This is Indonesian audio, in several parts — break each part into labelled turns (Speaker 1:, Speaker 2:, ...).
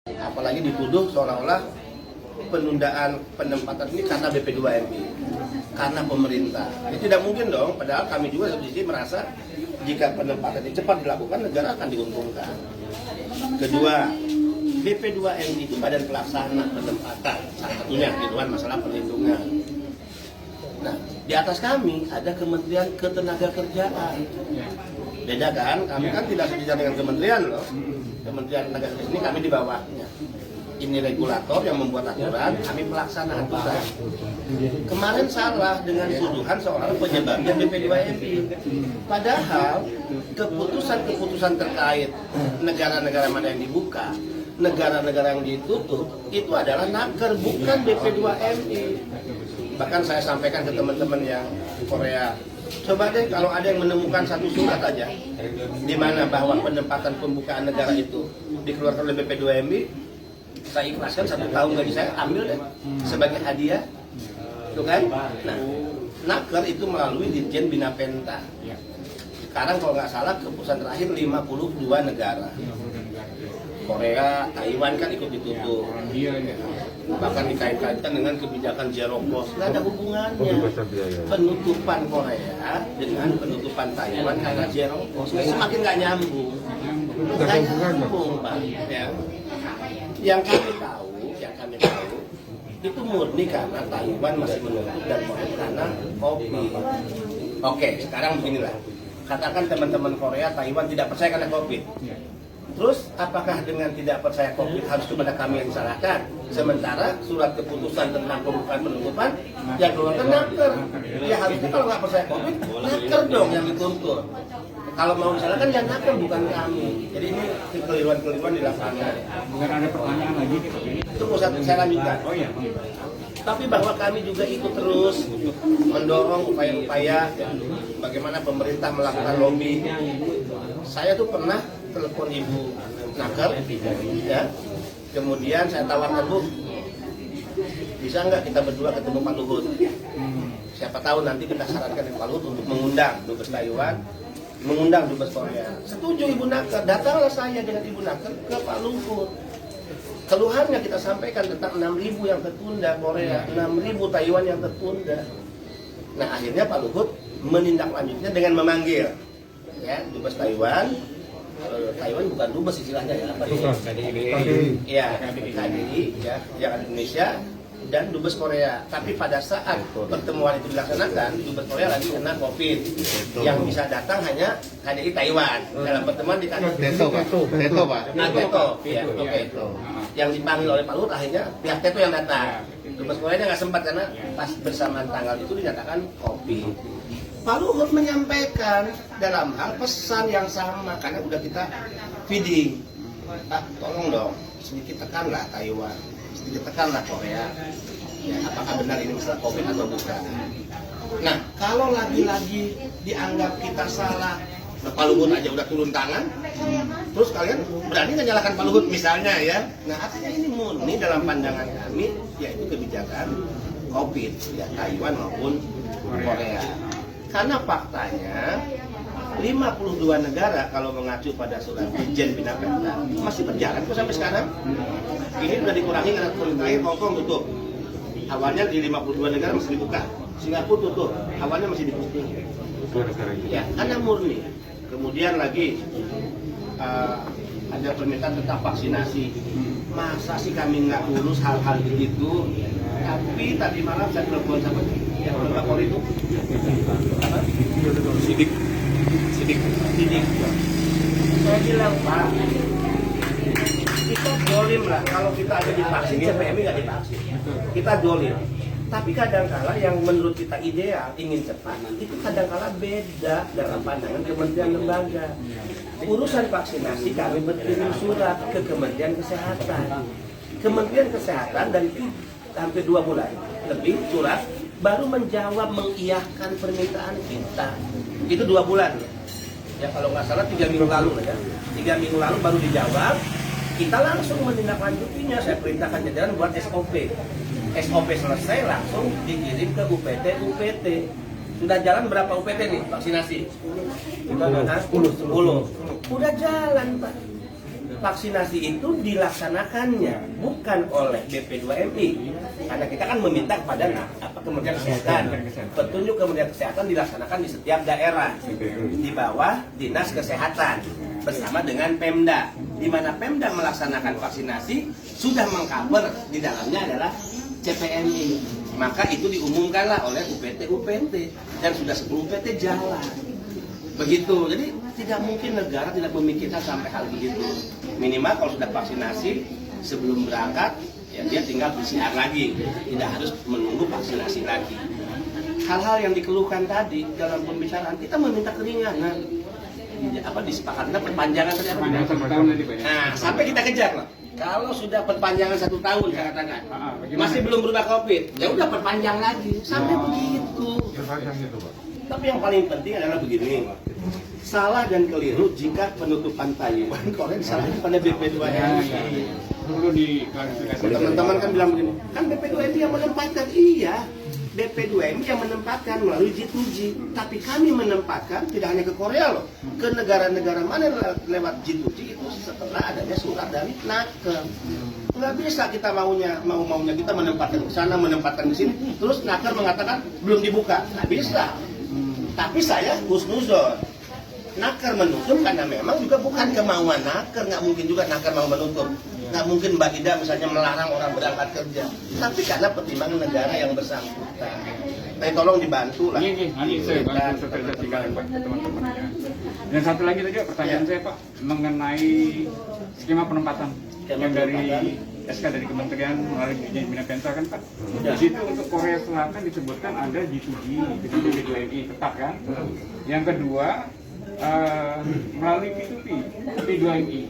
Speaker 1: Apalagi dituduh seolah-olah penundaan penempatan ini karena BP2MI, karena pemerintah. Itu tidak mungkin dong, padahal kami juga satu sisi merasa jika penempatan ini cepat dilakukan, negara akan diuntungkan. Kedua, BP2MI itu badan pelaksana penempatan, salah satunya gitu kan, masalah perlindungan. Nah, di atas kami ada Kementerian Ketenagakerjaan. Beda kan, kami kan tidak sejajar dengan kementerian loh. Kementerian Tenaga ini kami di bawahnya. Ini regulator yang membuat aturan, kami pelaksana aturan. Kemarin salah dengan tuduhan seorang penyebabnya BP2MI. Padahal keputusan-keputusan terkait negara-negara mana yang dibuka, negara-negara yang ditutup, itu adalah naker, bukan BP2MI. Bahkan saya sampaikan ke teman-teman yang Korea, coba deh kalau ada yang menemukan satu surat aja di mana bahwa penempatan pembukaan negara itu dikeluarkan oleh BP2MI, saya ikhlaskan 1 tahun gaji saya ambil deh sebagai hadiah, itu kan? Nah, naker itu melalui Ditjen Bina Penta. Sekarang kalau nggak salah keputusan terakhir 52 negara. Korea, Taiwan kan ikut ditutup. Bahkan dikait-kaitkan dengan kebijakan zero cost. Nggak ada hubungannya penutupan Korea dengan penutupan Taiwan karena zero cost. Semakin nggak nyambung. Nggak nyambung, Pak. Ya. Yang kami tahu itu murni karena Taiwan masih menutup dan karena COVID. Oke, sekarang beginilah. Katakan teman-teman Korea, Taiwan tidak percaya karena COVID. Terus apakah dengan tidak percaya COVID harus kepada kami yang disalahkan? Sementara surat keputusan tentang pembukaan penutupan yang keluarkan naker. Ya harusnya kalau nggak percaya COVID, naker dong yang dituntut. Kalau mau disalahkan ya naker, bukan kami. Jadi ini kekeliruan-keliruan di lapangan.
Speaker 2: Bukan ada pertanyaan lagi?
Speaker 1: Itu pusat saya lanjutkan.
Speaker 2: Oh iya.
Speaker 1: Tapi bahwa kami juga ikut terus mendorong upaya-upaya bagaimana pemerintah melakukan lobby. Saya tuh pernah telepon Ibu Naker, ya. Kemudian saya tawarkan, Bu, bisa nggak kita berdua ketemu Pak Luhut? Siapa tahu nanti kita sarankan Pak Luhut untuk mengundang Dubes Taiwan, mengundang Dubes Korea. Setuju Ibu Naker, datanglah saya dengan Ibu Naker ke Pak Luhut. Keluhannya kita sampaikan tentang 6.000 yang tertunda Korea, 6.000 Taiwan yang tertunda. Nah akhirnya Pak Luhut menindaklanjutnya dengan memanggil ya Dubes Taiwan. Taiwan bukan Dubes istilahnya ya, apa itu? KDI. Ya, KDI ya, yang Indonesia dan Dubes Korea. Tapi pada saat pertemuan itu dilaksanakan, Dubes Korea lagi kena COVID. Yang bisa datang hanya KDI Taiwan. Dalam pertemuan di
Speaker 3: Teto, Pak.
Speaker 1: Teto, ya, oke. Yang dipanggil oleh Pak Luhut akhirnya pihak Teto yang datang. Dubes Korea nggak sempat karena pas bersamaan tanggal itu dinyatakan COVID. Pak Luhut menyampaikan dalam hal pesan yang sama karena udah kita feeding. Pak, tolong dong sedikit tekanlah Taiwan, sedikit tekanlah Korea. Ya, apakah benar ini masalah COVID atau bukan? Nah, kalau lagi-lagi dianggap kita salah, Pak Luhut aja udah turun tangan, terus kalian berani menyalahkan Pak Luhut misalnya ya? Nah, artinya ini murni dalam pandangan kami, yaitu kebijakan COVID ya Taiwan maupun Korea. Karena faktanya 52 negara kalau mengacu pada surat Ditjen Bina Penta masih berjalan kok sampai sekarang. Ini sudah dikurangi karena terakhir Hongkong tutup. Awalnya di 52 negara masih dibuka. Singapura tutup. Awalnya masih dibuka. Ya, karena murni. Kemudian lagi ada permintaan tentang vaksinasi. Masa sih kami nggak urus hal-hal begitu? Tapi tadi malam saya telepon sama yang berlapor itu. Apa? Sidik. Saya bilang, Pak, kita dolim lah. Kalau kita ada divaksin, CPMI nggak divaksin. Kita dolim. Tapi kadangkala yang menurut kita ideal, ingin cepat, itu kadangkala beda dalam pandangan kementerian lembaga. Urusan vaksinasi kami berkirim surat ke Kementerian Kesehatan. Kementerian Kesehatan dari hampir 2 bulan lebih surat baru menjawab mengiyahkan permintaan kita. Itu 2 bulan. Ya kalau nggak salah 3 minggu lalu ya. 3 minggu lalu baru dijawab. Kita langsung menindaklanjutinya. Saya perintahkan jajaran buat SOP. SOP selesai langsung dikirim ke UPT. Sudah jalan berapa UPT nih vaksinasi? 10. Udah jalan Pak. vaksinasi itu dilaksanakannya bukan oleh BP2MI, karena kita kan meminta kepada Kementerian Kesehatan, petunjuk Kementerian Kesehatan dilaksanakan di setiap daerah di bawah Dinas Kesehatan bersama dengan Pemda, di mana Pemda melaksanakan vaksinasi sudah mengcover di dalamnya adalah CPNI, maka itu diumumkanlah oleh UPT dan sudah 10 UPT jalan. Begitu, jadi tidak mungkin negara tidak memikirkan sampai hal begitu. Minimal kalau sudah vaksinasi sebelum berangkat, ya dia tinggal PCR lagi, tidak harus menunggu vaksinasi lagi. Hal-hal yang dikeluhkan tadi dalam pembicaraan kita meminta keringanan, disepakati perpanjangan tadi apa? Nah, sampai kita kejar lah. Kalau sudah perpanjangan 1 tahun saya katakan, masih belum berubah COVID, ya udah perpanjang lagi sampai begitu. Tapi yang paling penting adalah begini, salah dan keliru jika penutupan Taiwan Korea disalahkan pada BP2MI.
Speaker 2: Perlu diklarifikasi.
Speaker 1: Teman-teman kan bilang begini, kan BP2MI yang menempatkan, iya, BP2MI yang menempatkan melalui G2G, tapi kami menempatkan tidak hanya ke Korea loh, ke negara-negara mana lewat G2G itu setelah adanya surat dari Naker. Nggak bisa kita maunya kita menempatkan ke sana, menempatkan ke sini, terus Naker mengatakan belum dibuka, nggak bisa. Tapi saya husnuzon, Naker menutup karena memang juga bukan kemauan Naker, nggak mungkin juga Naker mau menutup, nggak mungkin Mbak Ida misalnya melarang orang berangkat kerja, tapi karena pertimbangan negara yang bersangkutan. Tapi tolong dibantu lah.
Speaker 2: Iya, nanti saya bantu sosialisasikan Pak teman-teman. Dan satu lagi tadi pertanyaan saya Pak mengenai skema penempatan yang dari SK dari Kementerian melalui Dirjen Bina Penta kan Pak. Di situ untuk Korea Selatan disebutkan ada G2G, BP2MI tetap kan. Yang kedua melalui P2P, P2MI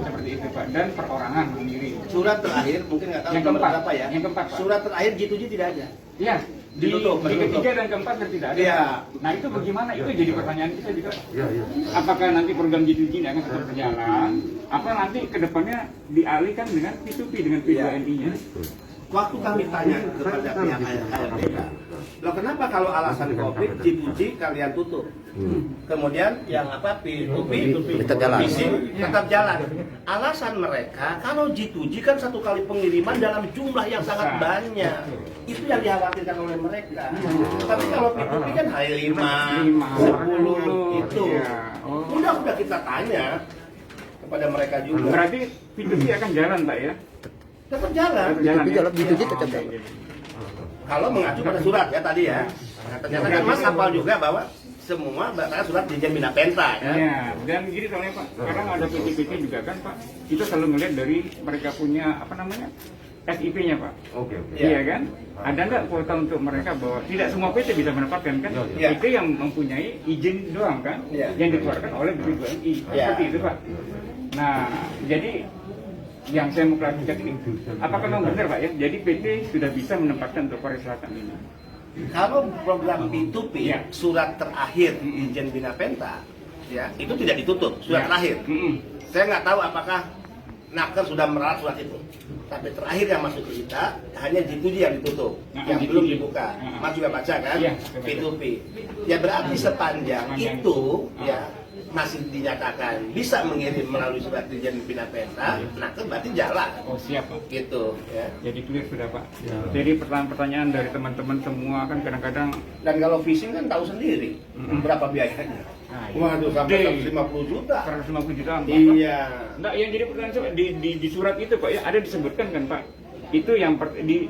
Speaker 2: seperti itu Pak, dan perorangan sendiri.
Speaker 1: Surat terakhir mungkin nggak tahu
Speaker 2: yang keempat,
Speaker 1: berapa ya.
Speaker 2: Yang keempat Pak.
Speaker 1: Surat terakhir G2G tidak ada.
Speaker 2: Iya. Di ketiga dan keempat tidak ada.
Speaker 1: Ya.
Speaker 2: Nah itu bagaimana? Itu jadi pertanyaan kita juga. Apakah nanti program G2G ini akan tetap berjalan? Apa nanti kedepannya dialihkan dengan P2P dengan P2MI-nya?
Speaker 1: Waktu kami tanya kepada pihak ARBK, loh kenapa kalau alasan COVID G2G kalian tutup? Kemudian yang P2P tetap jalan. Alasan mereka kalau G2G kan 1 kali pengiriman dalam jumlah yang sangat banyak. Itu yang dikhawatirkan oleh mereka. Tapi kalau P2P kan hari 5, 10 itu. Udah kita tanya kepada mereka juga.
Speaker 2: Berarti P2P akan jalan Pak ya?
Speaker 1: Tetap jalan.
Speaker 3: G2G tetap jalan.
Speaker 1: Kalau mengacu pada surat ya tadi ya. Nah, ternyata kan Mas hafal juga bahwa semua berdasarkan surat Dirjen Bina Penta kan.
Speaker 2: Ya, dan gini soalnya Pak, sekarang ada PT-PT juga kan Pak. Kita selalu melihat dari mereka punya SIP-nya Pak.
Speaker 3: Oke.
Speaker 2: Iya kan? Ada nggak kuota untuk mereka bahwa tidak semua PT bisa mendapatkan kan?
Speaker 1: Ya.
Speaker 2: Itu yang mempunyai izin doang kan?
Speaker 1: Ya.
Speaker 2: Yang dikeluarkan oleh BP2MI.
Speaker 1: Ya.
Speaker 2: Seperti itu Pak. Nah, jadi yang saya mau klarifikasi ini, apakah memang benar Pak ya? Jadi PT sudah bisa menempatkan untuk Korea Selatan ini.
Speaker 1: Kalau program P2P
Speaker 2: Ya.
Speaker 1: surat terakhir Dirjen Bina Penta ya itu tidak ditutup surat terakhir. Saya nggak tahu apakah Naker sudah meralat surat itu. Tapi terakhir yang masuk ke kita hanya G2G yang ditutup, yang
Speaker 2: G2G.
Speaker 1: belum dibuka. Mas juga baca kan?
Speaker 2: Ya,
Speaker 1: P2P. Ya berarti sepanjang itu ya masih dinyatakan bisa mengirim melalui surat Dirjen Bina Penta, Naker berarti jalan.
Speaker 2: Oh siap Pak.
Speaker 1: Gitu ya.
Speaker 2: Jadi clear sudah Pak. Jadi pertanyaan-pertanyaan dari teman-teman semua kan kadang-kadang
Speaker 1: Dan kalau phishing kan tahu sendiri berapa biayanya.
Speaker 2: Nah, iya.
Speaker 1: Waduh, sampai
Speaker 2: Gede.
Speaker 1: 150 juta.
Speaker 2: 150 jutaan Pak.
Speaker 1: Iya.
Speaker 2: Enggak, yang jadi pertanyaan saya, di surat itu Pak ya ada disebutkan kan Pak. Itu yang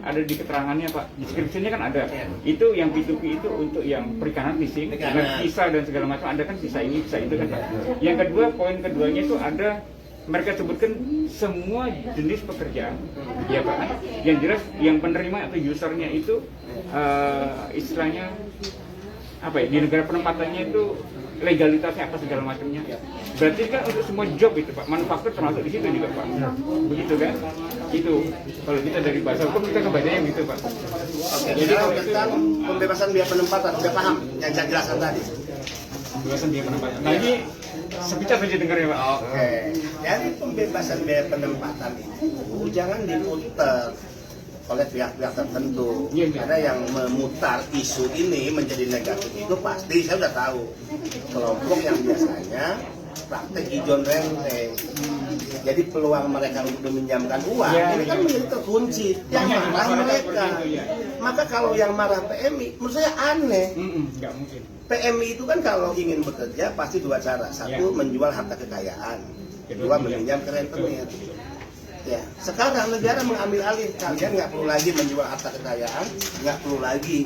Speaker 2: ada di keterangannya Pak. Deskripsinya kan ada.
Speaker 1: Iya.
Speaker 2: Itu yang P2P itu untuk yang perikanan fishing dengan visa dan segala macam ada kan visa ini, visa itu kan Pak. Yang kedua, poin keduanya itu ada mereka sebutkan semua jenis pekerjaan, ya Pak. Yang jelas yang penerima atau usernya itu istilahnya apa ya, di negara penempatannya itu legalitasnya apa segala macamnya. Berarti kan untuk semua job itu Pak, manufaktur termasuk di situ juga Pak. Begitu kan? Itu kalau kita dari bahasa hukum kita kebacanya gitu Pak.
Speaker 1: Oke, jadi kalau tentang pembebasan biaya penempatan udah paham yang saya jelaskan tadi.
Speaker 2: Pembebasan biaya penempatan. Nah ini sepintas saja dengar ya Pak.
Speaker 1: Oke, jadi pembebasan biaya penempatan itu jangan diputar oleh pihak-pihak tertentu. Karena yang memutar isu ini menjadi negatif itu pasti saya udah tahu kelompok yang biasanya praktek ijon renteng. Jadi peluang mereka untuk meminjamkan uang ini kan menjadi terkunci. Yang marah mereka. Maka kalau yang marah PMI, menurut saya aneh.
Speaker 2: Nggak mungkin.
Speaker 1: PMI itu kan kalau ingin bekerja pasti dua cara. Satu, menjual harta kekayaan. Kedua, meminjam ke rentenir. Ya, sekarang negara mengambil alih. Kalian nggak perlu lagi menjual harta kekayaan, nggak perlu lagi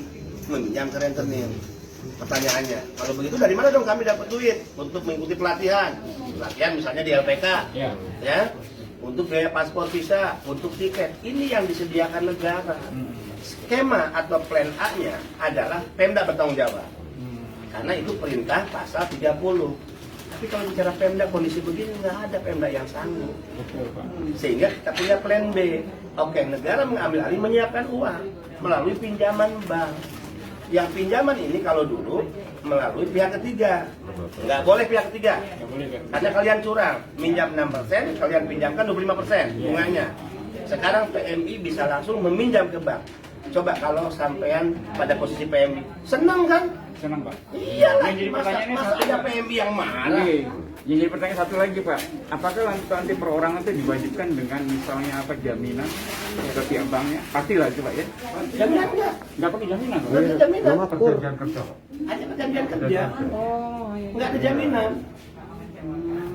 Speaker 1: meminjam ke rentenir. Pertanyaannya, kalau begitu dari mana dong kami dapat duit untuk mengikuti pelatihan? Pelatihan misalnya di LPK, ya, untuk biaya paspor visa, untuk tiket. Ini yang disediakan negara. Skema atau plan A-nya adalah Pemda bertanggung jawab. Karena itu perintah pasal 30. Tapi kalau bicara Pemda kondisi begini nggak ada Pemda yang sanggup. Sehingga kita punya plan B. Oke, negara mengambil alih menyiapkan uang melalui pinjaman bank. Yang pinjaman ini kalau dulu melalui pihak ketiga. Nggak boleh pihak ketiga. Karena kalian curang. Minjam 6%, kalian pinjamkan 25% bunganya. Sekarang PMI bisa langsung meminjam ke bank. Coba kalau sampean pada posisi PMI, senang kan?
Speaker 2: Senang Pak.
Speaker 1: Iyalah,
Speaker 2: Yang jadi
Speaker 1: masa
Speaker 2: pertanyaannya
Speaker 1: ada PMI yang marah?
Speaker 2: Yang jadi pertanyaan satu lagi Pak, apakah nanti perorangan itu diwajibkan dengan misalnya apa jaminan ke pihak banknya? Pastilah itu Pak ya.
Speaker 1: Jaminan enggak?
Speaker 2: Nggak pakai jaminan.
Speaker 1: Nggak ada jaminan.
Speaker 3: Perjanjian
Speaker 1: Hanya perjanjian kerja.
Speaker 2: Oh, iya.
Speaker 1: Nggak ada jaminan.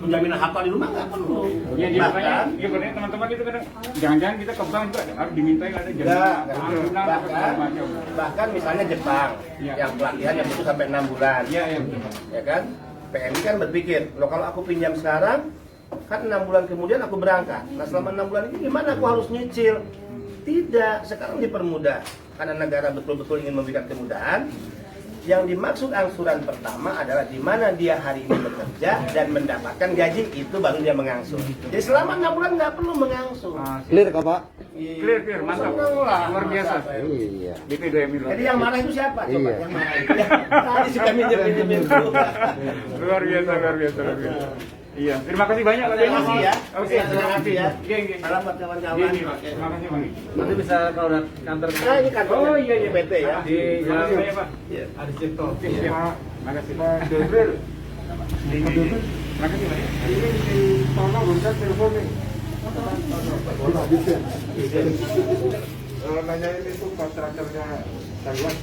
Speaker 1: Menjaminan harta di rumah nggak perlu.
Speaker 2: Ya,
Speaker 1: Bahkan,
Speaker 2: pertanyaan teman-teman itu kadang jangan-jangan kita ke bank juga harus dimintai ada jaminan.
Speaker 1: bahkan misalnya Jepang
Speaker 2: Ya.
Speaker 1: yang pelatihan yang butuh sampai 6 bulan,
Speaker 2: Iya, betul.
Speaker 1: ya kan? PMI kan berpikir, loh kalau aku pinjam sekarang, kan 6 bulan kemudian aku berangkat. Nah selama 6 bulan ini gimana aku harus nyicil? Tidak, sekarang dipermudah. Karena negara betul-betul ingin memberikan kemudahan. Yang dimaksud angsuran pertama adalah di mana dia hari ini bekerja dan mendapatkan gaji, itu baru dia mengangsur. Jadi selama 6 bulan nggak perlu mengangsur.
Speaker 3: Clear kok Pak?
Speaker 2: Clear, mantap.
Speaker 1: Seneng lah,
Speaker 2: Luar biasa.
Speaker 3: Iya.
Speaker 2: DP2MI luar
Speaker 1: Jadi
Speaker 2: biasa.
Speaker 1: yang marah itu siapa? Coba
Speaker 3: Iya.
Speaker 1: yang marah itu. Tadi suka minjem-minjem itu.
Speaker 2: Luar biasa. Iya, terima kasih banyak Pak.
Speaker 1: Terima kasih ya.
Speaker 2: Oke,
Speaker 1: Terima kasih ya.
Speaker 2: Geng.
Speaker 1: Salam buat kawan-kawan.
Speaker 2: Geng, Pak. Terima kasih Pak.
Speaker 3: Nanti bisa kalau udah kantor.
Speaker 1: Nah ini kantor.
Speaker 2: Oh iya
Speaker 1: PT ya.
Speaker 2: Di Jalan Raya Pak.
Speaker 1: Iya.
Speaker 3: Ada Cipto.
Speaker 2: Iya. Makasih Pak. Dobril. Terima kasih Pak.
Speaker 3: Ini di Tono bukan telepon nih. Bisa. Nanyain itu kontraktornya Taiwan.